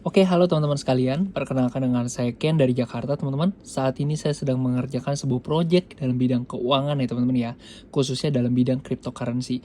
Oke, halo teman-teman sekalian. Perkenalkan dengan saya Ken dari Jakarta, teman-teman. Saat ini saya sedang mengerjakan sebuah proyek dalam bidang keuangan ya, teman-teman ya. Khususnya dalam bidang cryptocurrency.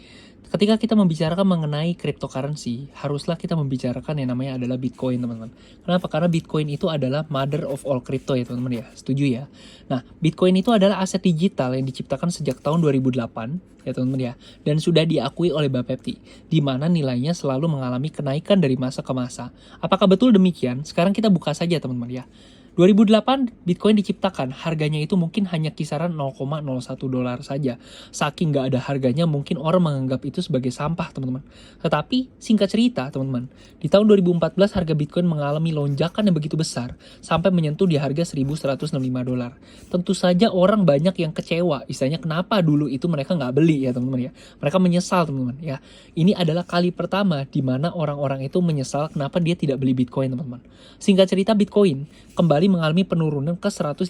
Ketika kita membicarakan mengenai cryptocurrency, haruslah kita membicarakan yang namanya adalah Bitcoin, teman-teman. Kenapa? Karena Bitcoin itu adalah mother of all crypto ya, teman-teman ya. Setuju ya? Nah, Bitcoin itu adalah aset digital yang diciptakan sejak tahun 2008 ya teman-teman ya, dan sudah diakui oleh Bapepti, di mana nilainya selalu mengalami kenaikan dari masa ke masa. Apakah betul demikian? Sekarang kita buka saja teman-teman ya. 2008 Bitcoin diciptakan, harganya itu mungkin hanya kisaran 0,01 dolar saja. Saking nggak ada harganya, mungkin orang menganggap itu sebagai sampah teman-teman. Tetapi singkat cerita teman-teman, di tahun 2014 harga Bitcoin mengalami lonjakan yang begitu besar sampai menyentuh di harga 1.165 dolar. Tentu saja orang banyak yang kecewa, istilahnya kenapa dulu itu mereka nggak beli ya teman-teman ya. Mereka menyesal teman-teman ya. Ini adalah kali pertama di mana orang-orang itu menyesal kenapa dia tidak beli Bitcoin teman-teman. Singkat cerita Bitcoin kembali mengalami penurunan ke 158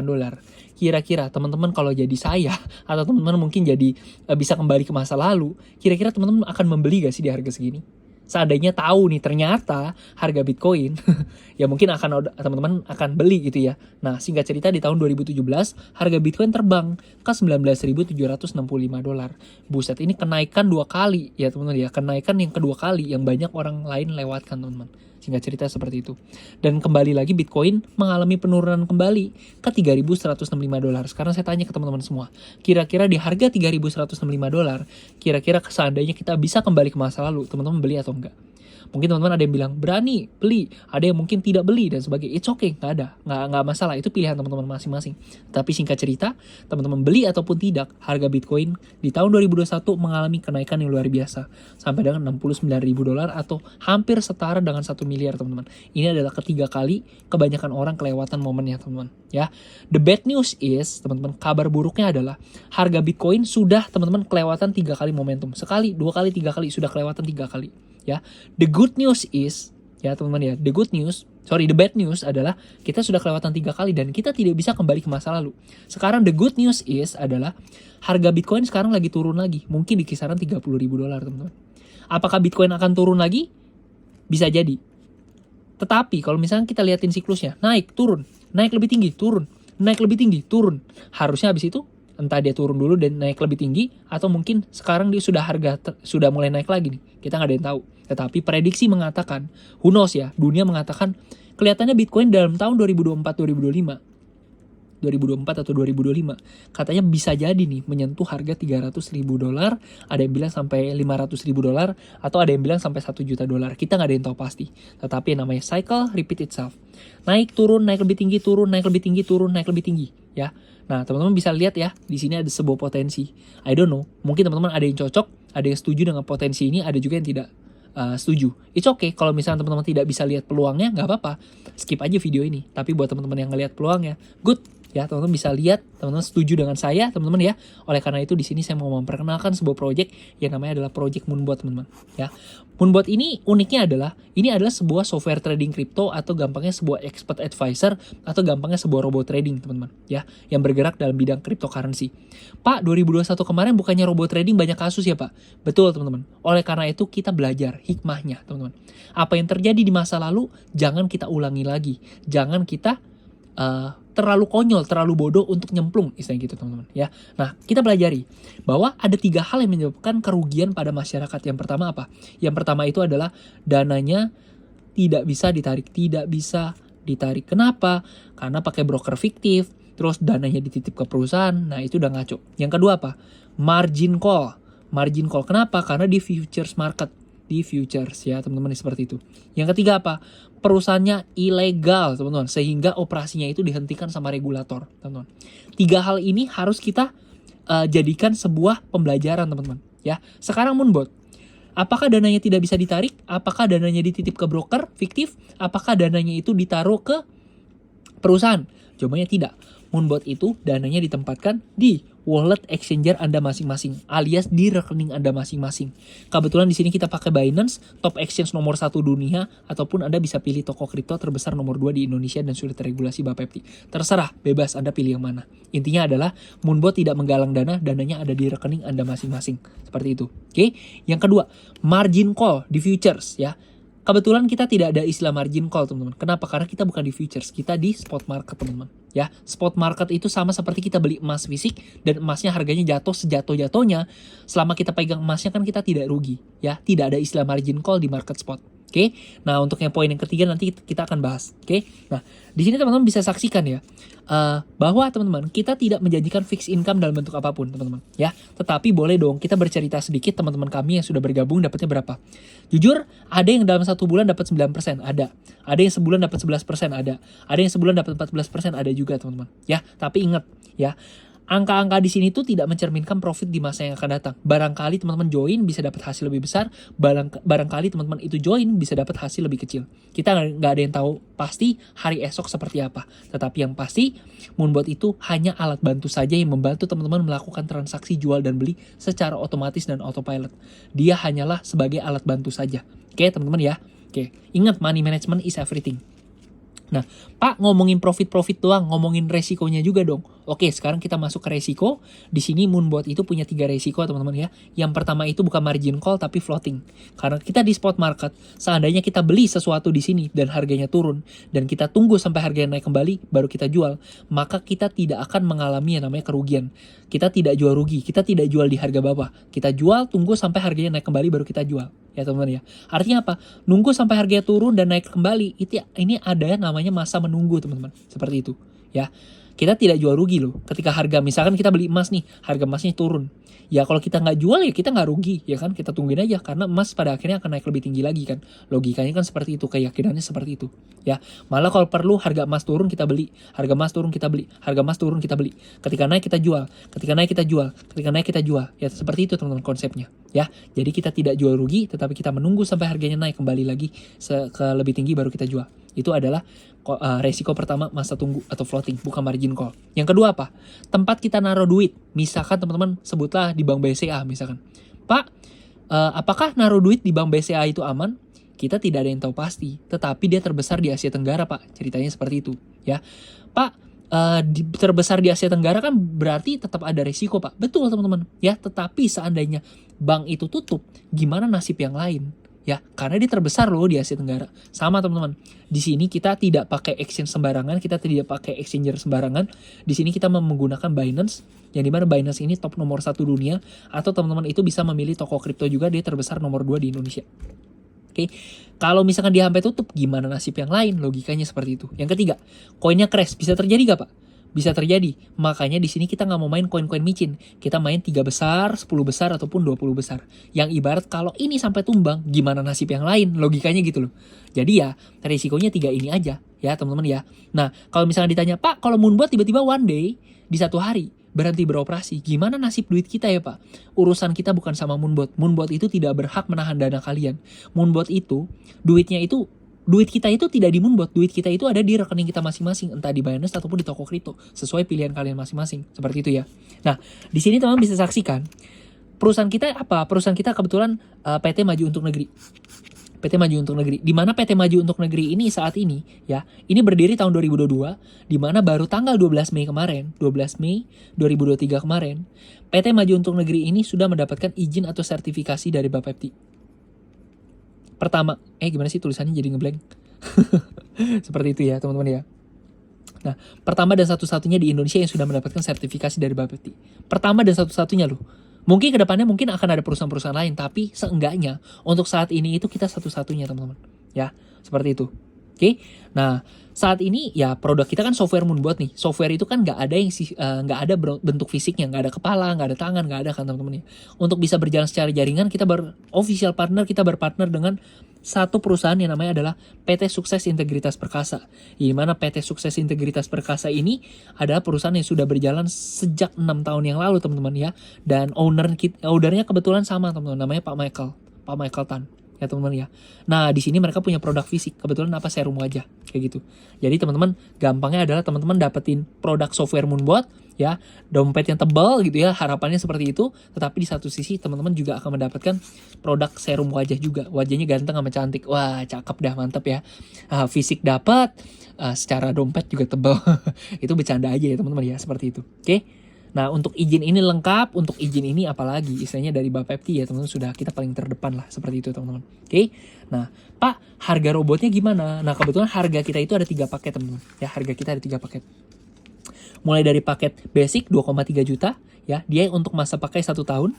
dolar. Kira-kira teman-teman kalau jadi saya atau teman-teman mungkin jadi bisa kembali ke masa lalu, kira-kira teman-teman akan membeli gak sih di harga segini? Seandainya tahu nih ternyata harga Bitcoin, ya mungkin teman-teman akan beli gitu ya. Nah, singkat cerita di tahun 2017 harga Bitcoin terbang ke 19.765 dolar. Buset, ini kenaikan 2 kali ya teman-teman ya. Kenaikan yang kedua kali yang banyak orang lain lewatkan teman-teman. Singkat cerita seperti itu. Dan kembali lagi Bitcoin mengalami penurunan kembali ke 3.165 dolar. Sekarang saya tanya ke teman-teman semua, kira-kira di harga 3.165 dolar, kira-kira seandainya kita bisa kembali ke masa lalu, teman-teman beli atau enggak? Mungkin teman-teman ada yang bilang berani beli, ada yang mungkin tidak beli dan sebagainya. It's okay, nggak masalah, itu pilihan teman-teman masing-masing. Tapi singkat cerita, teman-teman beli ataupun tidak, harga Bitcoin di tahun 2021 mengalami kenaikan yang luar biasa sampai dengan 69.000 dolar atau hampir setara dengan 1 miliar teman-teman. Ini adalah ketiga kali kebanyakan orang kelewatan momennya teman-teman ya. The bad news is teman-teman, kabar buruknya adalah harga Bitcoin sudah teman-teman kelewatan 3 kali momentum. Sekali, 2 kali, 3 kali, sudah kelewatan 3 kali ya. The good news is ya teman-teman ya, the bad news adalah kita sudah kelewatan 3 kali dan kita tidak bisa kembali ke masa lalu. Sekarang the good news is adalah harga Bitcoin sekarang lagi turun lagi, mungkin di kisaran 30.000 dolar teman-teman. Apakah Bitcoin akan turun lagi? Bisa jadi. Tetapi kalau misalnya kita liatin siklusnya, naik, turun, naik lebih tinggi, turun, naik lebih tinggi, turun. Harusnya habis itu entah dia turun dulu dan naik lebih tinggi, atau mungkin sekarang dia sudah mulai naik lagi nih. Kita nggak ada yang tahu. Tetapi prediksi mengatakan, who knows ya, dunia mengatakan kelihatannya Bitcoin dalam tahun 2024 atau 2025 katanya bisa jadi nih menyentuh harga 300.000 dolar, ada yang bilang sampai 500.000 dolar, atau ada yang bilang sampai 1 juta dolar. Kita nggak ada yang tahu pasti. Tetapi yang namanya cycle repeat itself. Naik turun, naik lebih tinggi, turun, naik lebih tinggi, turun, naik lebih tinggi ya. Nah, teman-teman bisa lihat ya, di sini ada sebuah potensi. I don't know, mungkin teman-teman ada yang cocok, ada yang setuju dengan potensi ini, ada juga yang tidak setuju. It's okay kalau misalnya teman-teman tidak bisa lihat peluangnya, nggak apa-apa. Skip aja video ini. Tapi buat teman-teman yang ngelihat peluangnya, good. Ya, teman-teman bisa lihat, teman-teman setuju dengan saya, teman-teman ya. Oleh karena itu di sini saya mau memperkenalkan sebuah project yang namanya adalah Project Moonbot, teman-teman. Ya. Moonbot ini uniknya adalah ini adalah sebuah software trading kripto, atau gampangnya sebuah expert advisor, atau gampangnya sebuah robot trading, teman-teman, ya, yang bergerak dalam bidang cryptocurrency. Pak, 2021 kemarin bukannya robot trading banyak kasus ya, Pak? Betul, teman-teman. Oleh karena itu kita belajar hikmahnya, teman-teman. Apa yang terjadi di masa lalu jangan kita ulangi lagi. Jangan kita terlalu konyol, terlalu bodoh untuk nyemplung, istilahnya gitu teman-teman ya. Nah, kita pelajari bahwa ada 3 hal yang menyebabkan kerugian pada masyarakat. Yang pertama apa? Yang pertama itu adalah dananya tidak bisa ditarik. Kenapa? Karena pakai broker fiktif, terus dananya dititip ke perusahaan. Nah, itu udah ngaco. Yang kedua apa? Margin call. Kenapa? Karena di futures market, di futures ya teman-teman, seperti itu. Yang ketiga apa? Perusahaannya ilegal teman-teman, sehingga operasinya itu dihentikan sama regulator teman-teman. 3 hal ini harus kita jadikan sebuah pembelajaran teman-teman ya. Sekarang Moonbot, apakah dananya tidak bisa ditarik? Apakah dananya dititip ke broker fiktif? Apakah dananya itu ditaruh ke perusahaan? Jawabannya tidak. Moonbot itu dananya ditempatkan di wallet exchanger Anda masing-masing, alias di rekening Anda masing-masing. Kebetulan di sini kita pakai Binance, top exchange nomor 1 dunia, ataupun Anda bisa pilih toko kripto terbesar nomor 2 di Indonesia dan sudah terregulasi Bapepti. Terserah, bebas Anda pilih yang mana. Intinya adalah Moonbot tidak menggalang dananya ada di rekening Anda masing-masing. Seperti itu. Oke. Yang kedua, margin call di futures ya. kebetulan kita tidak ada istilah margin call teman-teman. Kenapa? Karena kita bukan di futures, kita di spot market teman-teman. Ya, spot market itu sama seperti kita beli emas fisik dan emasnya harganya jatuh sejatuh-jatuhnya. Selama kita pegang emasnya kan kita tidak rugi, ya. Tidak ada istilah margin call di market spot. Oke, nah untuk yang poin yang ketiga nanti kita akan bahas. Oke, nah di sini teman-teman bisa saksikan ya bahwa teman-teman kita tidak menjanjikan fixed income dalam bentuk apapun teman-teman ya. Tetapi boleh dong kita bercerita sedikit teman-teman kami yang sudah bergabung dapatnya berapa. Jujur ada yang dalam 1 bulan dapat 9%, ada yang sebulan dapat 11%, ada yang sebulan dapat 14%, ada juga teman-teman ya. Tapi ingat ya, angka-angka di sini tuh tidak mencerminkan profit di masa yang akan datang. Barangkali teman-teman join bisa dapat hasil lebih besar, barangkali teman-teman itu join bisa dapat hasil lebih kecil. Kita nggak ada yang tahu pasti hari esok seperti apa. Tetapi yang pasti, Moonbot itu hanya alat bantu saja yang membantu teman-teman melakukan transaksi jual dan beli secara otomatis dan autopilot. Dia hanyalah sebagai alat bantu saja. Oke teman-teman ya. Oke, ingat money management is everything. Nah, Pak ngomongin profit doang, ngomongin resikonya juga dong. Oke, sekarang kita masuk ke resiko. Di sini Moonbot itu punya 3 resiko teman-teman ya. Yang pertama itu bukan margin call tapi floating. Karena kita di spot market, seandainya kita beli sesuatu di sini dan harganya turun dan kita tunggu sampai harganya naik kembali baru kita jual, maka kita tidak akan mengalami yang namanya kerugian. Kita tidak jual rugi, kita tidak jual di harga bawah. Kita jual, tunggu sampai harganya naik kembali baru kita jual. Ya teman-teman ya. Artinya apa? Nunggu sampai harganya turun dan naik kembali. Ini ada namanya masa menunggu teman-teman. Seperti itu ya. Kita tidak jual rugi loh. Ketika harga misalkan kita beli emas nih, harga emasnya turun. Ya kalau kita nggak jual ya kita nggak rugi ya kan. Kita tungguin aja karena emas pada akhirnya akan naik lebih tinggi lagi kan. Logikanya kan seperti itu, keyakinannya seperti itu. Ya, malah kalau perlu harga emas turun kita beli, harga emas turun kita beli, harga emas turun kita beli. Ketika naik kita jual, ketika naik kita jual, ketika naik kita jual. Ya seperti itu teman-teman konsepnya. Ya, jadi kita tidak jual rugi, tetapi kita menunggu sampai harganya naik kembali lagi ke lebih tinggi baru kita jual. Itu adalah resiko pertama masa tunggu atau floating, bukan margin call. Yang kedua apa? Tempat kita naruh duit. Misalkan teman-teman sebutlah di bank BCA misalkan. Pak, apakah naruh duit di bank BCA itu aman? Kita tidak ada yang tahu pasti, tetapi dia terbesar di Asia Tenggara, Pak. Ceritanya seperti itu, ya. Pak, terbesar di Asia Tenggara kan berarti tetap ada risiko, Pak. Betul, teman-teman. Ya, tetapi seandainya bank itu tutup, gimana nasib yang lain? Ya, karena dia terbesar loh di Asia Tenggara. Sama, teman-teman. Di sini kita tidak pakai exchange sembarangan, kita tidak pakai exchanger sembarangan. Di sini kita menggunakan Binance, yang dimana Binance ini top nomor 1 dunia, atau teman-teman itu bisa memilih toko kripto juga, dia terbesar nomor 2 di Indonesia. Oke, kalau misalkan dia sampai tutup, gimana nasib yang lain? Logikanya seperti itu. Yang ketiga, koinnya crash. Bisa terjadi gak, Pak? Bisa terjadi. Makanya di sini kita nggak mau main koin-koin micin. Kita main 3 besar, 10 besar, ataupun 20 besar. Yang ibarat kalau ini sampai tumbang, gimana nasib yang lain? Logikanya gitu loh. Jadi ya, risikonya 3 ini aja. Ya, teman-teman ya. Nah, kalau misalnya ditanya, Pak, kalau Moonbot tiba-tiba one day, di satu hari, berhenti beroperasi, gimana nasib duit kita ya Pak? Urusan kita bukan sama Moonbot. Moonbot itu tidak berhak menahan dana kalian. Moonbot itu, duit kita itu tidak di Moonbot, duit kita itu ada di rekening kita masing-masing, entah di Binance ataupun di toko kripto, sesuai pilihan kalian masing-masing, seperti itu ya. Nah, di sini teman-teman bisa saksikan, perusahaan kita apa? Perusahaan kita kebetulan PT Maju Untuk Negeri. PT Maju Untuk Negeri. Di mana PT Maju Untuk Negeri ini saat ini ya, ini berdiri tahun 2022, di mana baru tanggal 12 Mei kemarin, 12 Mei 2023 kemarin, PT Maju Untuk Negeri ini sudah mendapatkan izin atau sertifikasi dari Bapepti. Pertama, gimana sih tulisannya jadi ngeblank? Seperti itu ya, teman-teman ya. Nah, pertama dan satu-satunya di Indonesia yang sudah mendapatkan sertifikasi dari Bapepti. Pertama dan satu-satunya loh. Mungkin kedepannya mungkin akan ada perusahaan-perusahaan lain, tapi seenggaknya untuk saat ini itu kita satu-satunya teman-teman. Ya, seperti itu. Oke, nah saat ini ya produk kita kan software Moonbot nih. Software itu kan nggak ada bentuk fisiknya, nggak ada kepala, nggak ada tangan, nggak ada kan teman-teman ya. Untuk bisa berjalan secara jaringan kita kita berpartner dengan satu perusahaan yang namanya adalah PT Sukses Integritas Perkasa. Di mana PT Sukses Integritas Perkasa ini adalah perusahaan yang sudah berjalan sejak 6 tahun yang lalu teman-teman ya. Dan ownernya kebetulan sama teman-teman, namanya Pak Michael Tan. Ya teman-teman ya. Nah di sini mereka punya produk fisik, kebetulan serum wajah kayak gitu. Jadi teman-teman gampangnya adalah teman-teman dapetin produk software Moonbot ya, dompet yang tebal gitu ya, harapannya seperti itu. Tetapi di satu sisi teman-teman juga akan mendapatkan produk serum wajah juga, wajahnya ganteng sama cantik, wah cakep dah, mantap ya. Fisik dapat, secara dompet juga tebal. Itu bercanda aja ya teman-teman ya, seperti itu. Oke. Nah, untuk izin ini lengkap, untuk izin ini apalagi, istilahnya dari Bapepti ya teman-teman, sudah kita paling terdepan lah, seperti itu teman-teman. Oke, nah Pak, harga robotnya gimana? Nah, kebetulan harga kita itu ada 3 paket teman-teman, ya harga kita ada 3 paket. Mulai dari paket basic 2,3 juta, ya dia untuk masa pakai 1 tahun.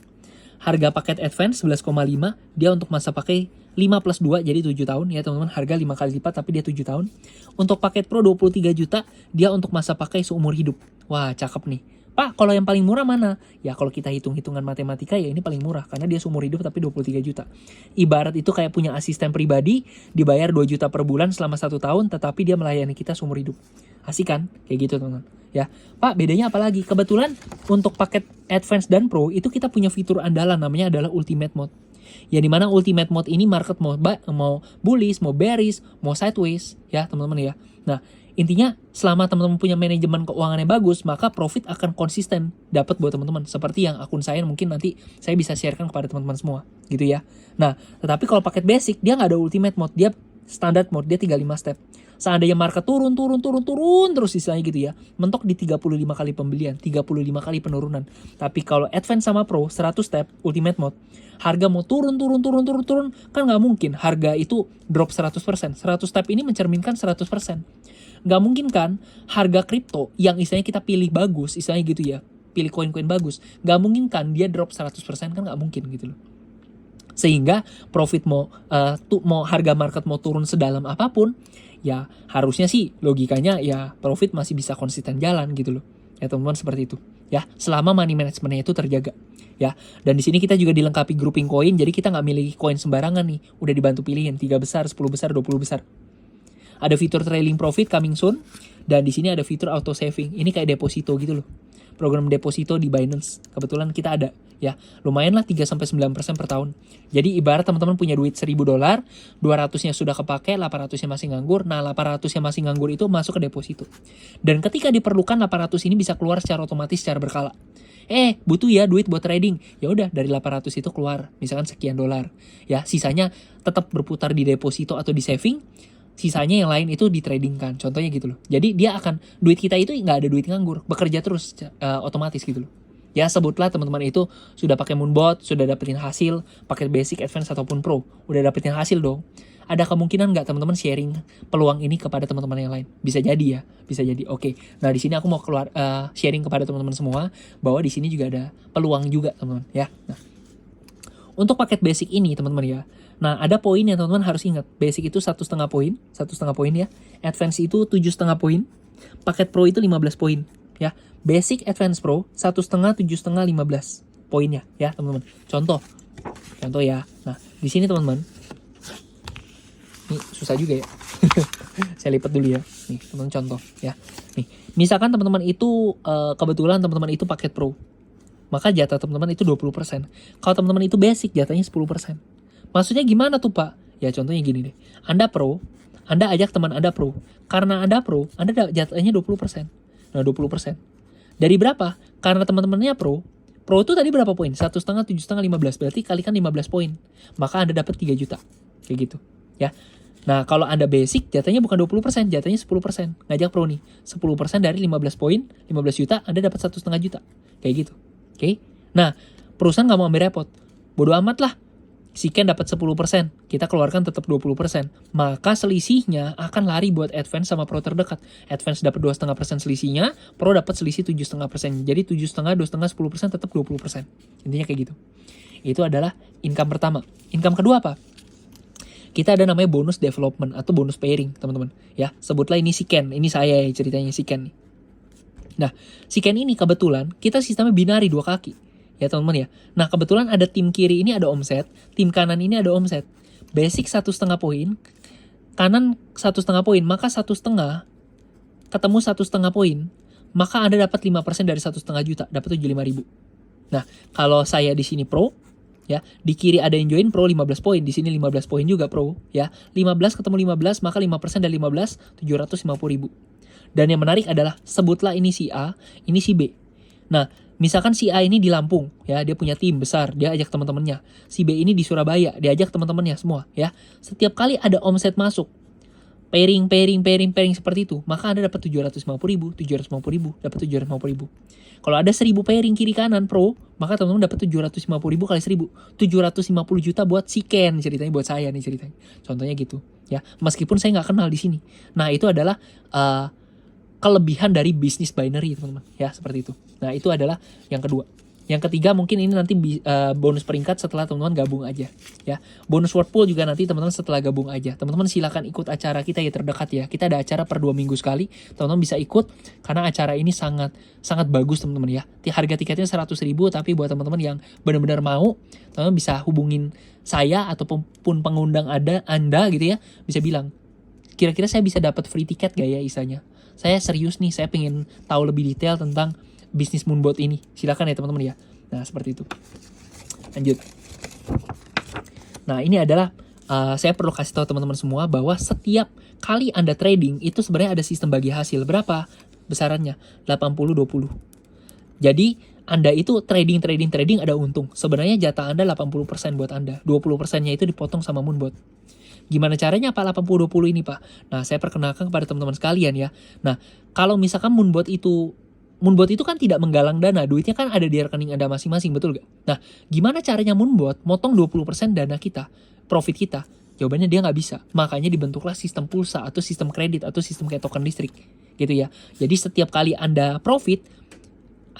Harga paket advance 11,5, dia untuk masa pakai 5 plus 2 jadi 7 tahun ya teman-teman, harga 5 kali lipat tapi dia 7 tahun. Untuk paket pro 23 juta, dia untuk masa pakai seumur hidup. Wah, cakep nih. Pak, kalau yang paling murah mana? Ya kalau kita hitung-hitungan matematika ya ini paling murah karena dia seumur hidup tapi 23 juta. Ibarat itu kayak punya asisten pribadi, dibayar 2 juta per bulan selama 1 tahun tetapi dia melayani kita seumur hidup. Asik kan? Kayak gitu teman-teman. Ya, Pak, bedanya apa lagi? Kebetulan untuk paket Advance dan Pro itu kita punya fitur andalan namanya adalah Ultimate Mode. Ya dimana Ultimate Mode ini market mau bullish, mau bearish, mau sideways ya teman-teman ya. Nah, intinya selama teman-teman punya manajemen keuangan yang bagus, maka profit akan konsisten dapat buat teman-teman. Seperti yang akun saya mungkin nanti saya bisa sharekan kepada teman-teman semua gitu ya. Nah, tetapi kalau paket basic dia nggak ada Ultimate Mode, dia standard mode, dia 35 step. Seandainya market turun terus istilahnya gitu ya, mentok di 35 kali pembelian, 35 kali penurunan. Tapi kalau Advance sama Pro 100 step Ultimate Mode, harga mau turun kan nggak mungkin harga itu drop 100%. 100 step ini mencerminkan 100%. Nggak mungkin kan harga kripto yang istilahnya kita pilih bagus, istilahnya gitu ya, pilih koin-koin bagus, nggak mungkin kan dia drop 100%, kan nggak mungkin gitu loh. Sehingga profit mau harga market mau turun sedalam apapun, ya harusnya sih logikanya ya profit masih bisa konsisten jalan gitu loh. Ya teman-teman, seperti itu. Ya, selama money managementnya itu terjaga. Ya, dan di sini kita juga dilengkapi grouping koin, jadi kita nggak milih koin sembarangan nih. Udah dibantu pilihin 3 besar, 10 besar, 20 besar. Ada fitur trailing profit coming soon, dan di sini ada fitur auto saving. Ini kayak deposito gitu loh. Program deposito di Binance. Kebetulan kita ada. Ya, lumayan lah 3-9% per tahun. Jadi ibarat teman-teman punya duit $1.000, 200-nya sudah kepake, 800-nya masih nganggur. Nah, 800-nya masih nganggur itu masuk ke deposito. Dan ketika diperlukan 800 ini bisa keluar secara otomatis secara berkala. Butuh ya duit buat trading. Ya udah, dari 800 itu keluar misalkan sekian dolar. Ya, sisanya tetap berputar di deposito atau di saving. Sisanya yang lain itu ditradingkan, contohnya gitu loh. Jadi dia akan, duit kita itu nggak ada duit nganggur, bekerja terus otomatis gitu loh. Ya sebutlah teman-teman itu sudah pakai Moonbot, sudah dapetin hasil, pakai basic, advance ataupun pro, udah dapetin hasil dong. Ada kemungkinan nggak teman-teman sharing peluang ini kepada teman-teman yang lain? Bisa jadi ya, bisa jadi. Oke. Nah di sini aku mau sharing kepada teman-teman semua bahwa di sini juga ada peluang juga teman-teman ya. Nah, untuk paket basic ini teman-teman ya. Nah, ada poin yang teman-teman harus ingat. Basic itu 1,5 poin, 1,5 poin ya. Advance itu 7,5 poin. Paket Pro itu 15 poin ya. Basic, Advance, Pro 1,5, 7,5, 15 poinnya ya, teman-teman. Contoh ya. Nah, di sini teman-teman. Ini susah juga ya. Saya lipat dulu ya. Nih, teman-teman contoh ya. Nih, misalkan teman-teman itu kebetulan teman-teman itu paket Pro. Maka jatah teman-teman itu 20%. Kalau teman-teman itu basic, jatahnya 10%. Maksudnya gimana tuh Pak? Ya contohnya gini deh. Anda Pro, Anda ajak teman Anda Pro. Karena Anda Pro, Anda jatahnya 20%. Nah 20%. Dari berapa? Karena teman-temannya Pro itu tadi berapa poin? 1,5, 7,5, 15. Berarti kalikan 15 poin. Maka Anda dapat 3 juta. Kayak gitu. Ya. Nah kalau Anda basic, jatahnya bukan 20%, jatahnya 10%. Ngajak Pro nih. 10% dari 15 poin, 15 juta, Anda dapat 1,5 juta. Kayak gitu. Oke? Nah, perusahaan nggak mau ambil repot. Bodo amat lah. Si Ken dapat 10%, kita keluarkan tetap 20%. Maka selisihnya akan lari buat Advance sama Pro terdekat. Advance dapat 2,5% selisihnya, Pro dapat selisih 7,5%. Jadi 7,5, 2,5, 10% tetap 20%. Intinya kayak gitu. Itu adalah income pertama. Income kedua apa? Kita ada namanya bonus development atau bonus pairing, teman-teman. Ya, sebutlah ini si Ken. Ini saya ya ceritanya si Ken nih. Nah, si Ken ini kebetulan kita sistemnya binari 2 kaki. Ya teman-teman ya. Nah kebetulan ada tim kiri ini ada omset, tim kanan ini ada omset. Basic 1,5 poin, kanan 1,5 poin, maka 1,5 ketemu 1,5 poin, maka Anda dapat 5% dari 1,5 juta, dapat 75.000. Nah kalau saya di sini Pro, ya di kiri ada yang join Pro 15 poin, di sini 15 poin juga Pro, ya 15 ketemu 15, maka 5% dari 15 750.000. Dan yang menarik adalah sebutlah ini si A, ini si B. Nah, misalkan si A ini di Lampung, ya dia punya tim besar, dia ajak teman-temannya. Si B ini di Surabaya, dia ajak teman-temannya semua, ya. Setiap kali ada omset masuk, pairing seperti itu, maka Anda dapat 750.000, dapat 750.000. Kalau ada 1000 pairing kiri kanan pro, maka teman-teman dapat 750.000 kali 1000. 750 juta buat si Ken ceritanya, buat saya nih ceritanya. Contohnya gitu ya. Meskipun saya nggak kenal di sini. Nah, itu adalah kelebihan dari bisnis binary teman-teman ya, seperti itu. Nah, itu adalah yang kedua. Yang ketiga mungkin ini nanti bonus peringkat setelah teman-teman gabung aja ya. Bonus word pool juga nanti teman-teman setelah gabung aja. Teman-teman silakan ikut acara kita ya terdekat ya. Kita ada acara per 2 minggu sekali. Teman-teman bisa ikut karena acara ini sangat bagus teman-teman ya. Harga tiketnya 100.000, tapi buat teman-teman yang benar-benar mau, teman-teman bisa hubungin saya ataupun pengundang Anda gitu ya. Bisa bilang, kira-kira saya bisa dapat free tiket gak ya isanya? Saya serius nih, saya pengen tahu lebih detail tentang bisnis Moonbot ini. Silakan ya teman-teman ya. Nah, seperti itu. Lanjut. Nah, ini adalah saya perlu kasih tahu teman-teman semua bahwa setiap kali Anda trading itu sebenarnya ada sistem bagi hasil. Berapa besarannya? 80-20. Jadi Anda itu trading ada untung. Sebenarnya jatah Anda 80% buat Anda. 20%-nya itu dipotong sama Moonbot. Gimana caranya Pak 80-20 ini Pak? Nah, saya perkenalkan kepada teman-teman sekalian ya. Nah, kalau misalkan Moonbot itu kan tidak menggalang dana, duitnya kan ada di rekening Anda masing-masing, betul gak? Nah, gimana caranya Moonbot motong 20% dana kita, profit kita? Jawabannya dia nggak bisa. Makanya dibentuklah sistem pulsa atau sistem kredit atau sistem kayak token listrik gitu ya. Jadi setiap kali Anda profit,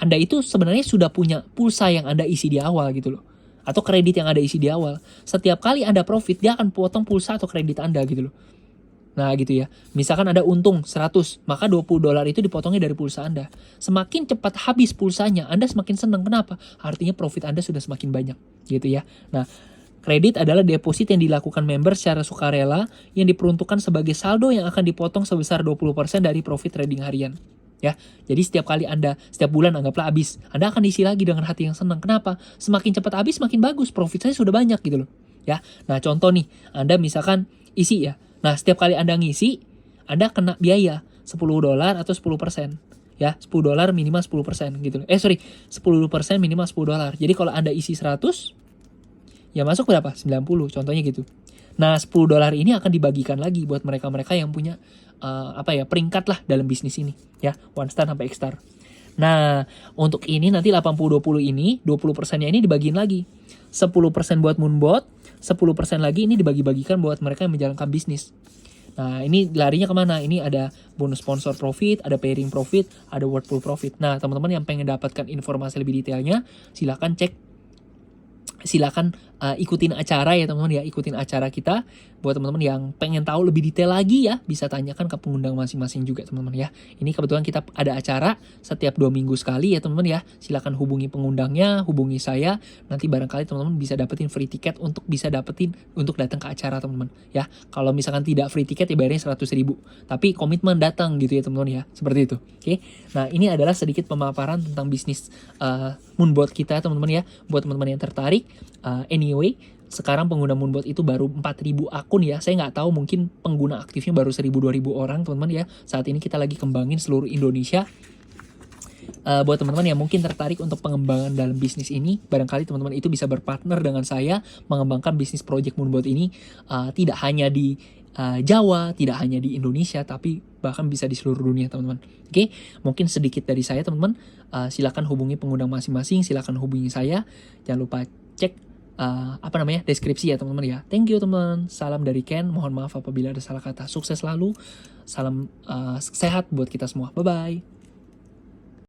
Anda itu sebenarnya sudah punya pulsa yang Anda isi di awal gitu loh. Atau kredit yang Anda isi di awal. Setiap kali Anda profit, dia akan potong pulsa atau kredit Anda gitu loh. Nah gitu ya, misalkan ada untung 100, maka $20 itu dipotongnya dari pulsa Anda. Semakin cepat habis pulsanya, Anda semakin senang. Kenapa? Artinya profit Anda sudah semakin banyak gitu ya. Nah, kredit adalah deposit yang dilakukan member secara sukarela yang diperuntukkan sebagai saldo yang akan dipotong sebesar 20% dari profit trading harian. Ya, jadi setiap bulan anggaplah habis, Anda akan isi lagi dengan hati yang senang. Kenapa? Semakin cepat habis, semakin bagus, profit saya sudah banyak gitu loh. Ya, nah contoh nih, Anda misalkan isi ya. Nah, setiap kali Anda ngisi, Anda kena biaya $10 atau 10%. Ya, $10 minimal 10% gitu. 10% minimal $10. Jadi kalau Anda isi 100, ya masuk berapa? 90, contohnya gitu. Nah, $10 ini akan dibagikan lagi buat mereka-mereka yang punya peringkat lah dalam bisnis ini. Ya, 1 star sampai X star. Nah, untuk ini nanti 80-20 ini, 20%-nya ini dibagiin lagi. 10% buat Moonbot, 10% lagi ini dibagi-bagikan buat mereka yang menjalankan bisnis. Nah, ini larinya kemana? Ini ada bonus sponsor profit, ada pairing profit, ada word pool profit. Nah, teman-teman yang pengen dapatkan informasi lebih detailnya, silakan ikutin acara ya teman-teman ya, ikutin acara kita. Buat teman-teman yang pengen tahu lebih detail lagi ya, bisa tanyakan ke pengundang masing-masing juga teman-teman ya. Ini kebetulan kita ada acara setiap 2 minggu sekali ya teman-teman ya. Silakan hubungi pengundangnya, hubungi saya. Nanti barangkali teman-teman bisa dapetin free tiket untuk datang ke acara teman-teman ya. Kalau misalkan tidak free tiket ya bayarnya 100.000. Tapi komitmen datang gitu ya teman-teman ya. Seperti itu. Oke. Nah, ini adalah sedikit pemaparan tentang bisnis Moonbot kita teman-teman ya. Buat teman-teman yang tertarik, anyway, sekarang pengguna Moonbot itu baru 4.000 akun ya. Saya nggak tahu, mungkin pengguna aktifnya baru 1.000-2.000 orang teman-teman ya. Saat ini kita lagi kembangin seluruh Indonesia. Buat teman-teman yang mungkin tertarik untuk pengembangan dalam bisnis ini, barangkali teman-teman itu bisa berpartner dengan saya mengembangkan bisnis project Moonbot ini, tidak hanya di Jawa, tidak hanya di Indonesia, tapi bahkan bisa di seluruh dunia teman-teman. Oke, mungkin sedikit dari saya teman-teman. Silakan hubungi pengundang masing-masing, silakan hubungi saya. Jangan lupa cek deskripsi ya teman-teman ya. Thank you teman-teman. Salam dari Ken. Mohon maaf apabila ada salah kata. Sukses selalu. Salam sehat buat kita semua. Bye bye.